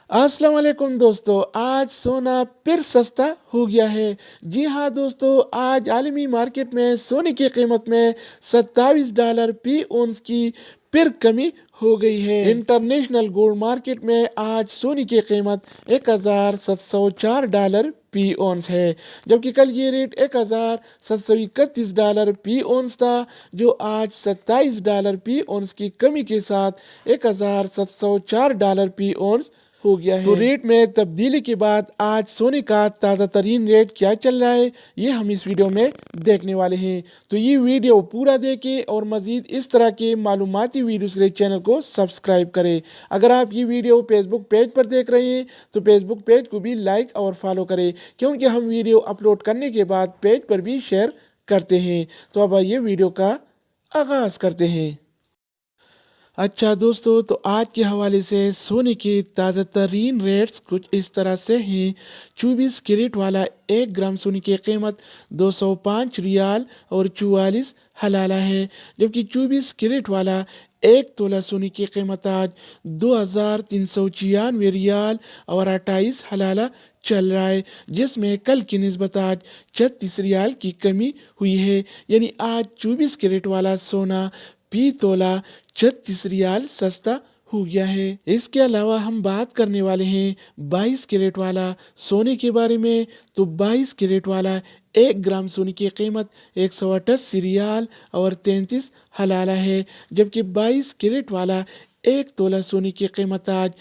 अस्सलाम वालेकुम दोस्तों, आज सोना फिर सस्ता हो गया है। जी हाँ दोस्तों, आज आलमी मार्केट में सोने की कीमत में $27 फी औंस की फिर कमी हो गई है। इंटरनेशनल गोल्ड मार्केट में आज सोने की कीमत $1704 फी औंस है, जबकि कल ये रेट $1731 फी औंस था, जो आज $27 फी औंस की कमी के साथ $1704 फी औंस हो गया है। तो रेट में तब्दीली के बाद आज सोने का ताज़ा तरीन रेट क्या चल रहा है, ये हम इस वीडियो में देखने वाले हैं। तो ये वीडियो पूरा देखें और मज़ीद इस तरह के मालूमाती वीडियोस के लिए चैनल को सब्सक्राइब करें। अगर आप ये वीडियो फेसबुक पेज पर देख रहे हैं तो फेसबुक पेज को भी लाइक और फॉलो करें, क्योंकि हम वीडियो अपलोड करने के बाद पेज पर भी शेयर करते हैं। तो अब आइए वीडियो का आगाज़ करते हैं। अच्छा दोस्तों, तो आज के हवाले से सोने के ताज़ा तरीन रेट्स कुछ इस तरह से हैं। 24 कैरेट वाला 1 ग्राम सोने की कीमत 205 रियाल और 44 हलाला है, जबकि 24 कैरेट वाला 1 तोला सोने की कीमत आज 2396 रियाल और 28 हलाला चल रहा है, जिसमें कल की निस्बत आज 36 रियाल की कमी हुई है। यानी आज 24 कैरेट वाला सोना फी तोला 36 रियाल सस्ता हो गया है। इसके अलावा हम बात करने वाले हैं 22 कैरेट वाला सोने के बारे में। तो 22 कैरेट वाला 1 ग्राम सोने की कीमत 188 रियाल और 33 हलाला है, जबकि 22 कैरेट वाला 1 तोला सोने की कीमत आज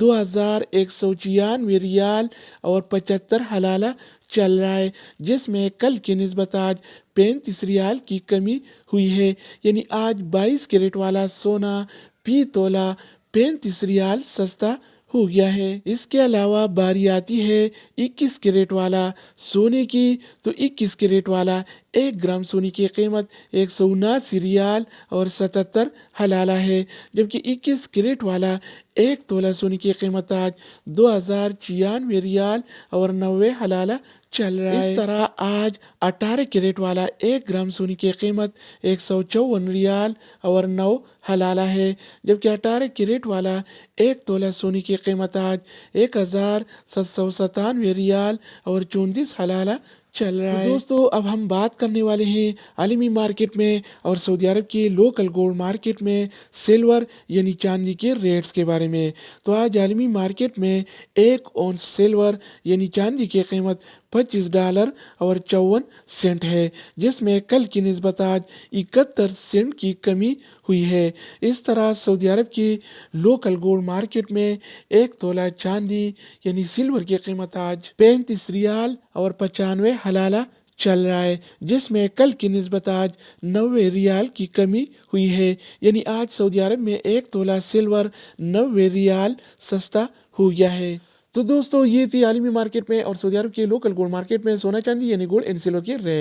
2196 रियाल और 75 हलाला चल रहा है, जिसमें कल की निस्बत आज 35 रियाल की कमी हुई है। यानी आज 22 कैरेट वाला सोना फी तोला 35 रियाल सस्ता हो गया है। इसके अलावा बारी आती है 21 कैरेट वाला सोने की। तो 21 कैरेट वाला 1 ग्राम सोने की कीमत 179 रियाल और 77 हलाला है, जबकि 21 कैरेट वाला 1 तोला सोने की कीमत आज 2096 रियाल और 90 हलाला चल रहा है। इस तरह आज 18 कैरेट वाला 1 ग्राम सोने की कीमत 154 रियाल और 9 हलाला है, जबकि 18 कैरेट वाला 1 तोला सोने की कीमत आज 1797 रियाल और 34 हलाला चल रहा है। दोस्तों, अब हम बात करने वाले हैं आलमी मार्केट में और सऊदी अरब के लोकल गोल्ड मार्केट में सिल्वर यानी चांदी के रेट्स के बारे में। तो आज आलमी मार्केट में 1 औंस सिल्वर यानी चांदी की कीमत $25 और 54 सेंट है, जिसमें कल की निस्बत आज 71 सेंट की कमी हुई है। इस तरह सऊदी अरब की लोकल गोल्ड मार्केट में 1 तोला चांदी यानी सिल्वर की कीमत आज 35 रियाल और 95 हलाला चल रहा है, जिसमें कल की निस्बत आज 90 रियाल की कमी हुई है। यानी आज सऊदी अरब में 1 तोला सिल्वर 90 रियाल सस्ता हो गया है। तो दोस्तों, ये थी आलमी मार्केट में और सऊदी अरब के लोकल गोल्ड मार्केट में सोना चांदी यानी गोल्ड एंड सिल्वर के रेट।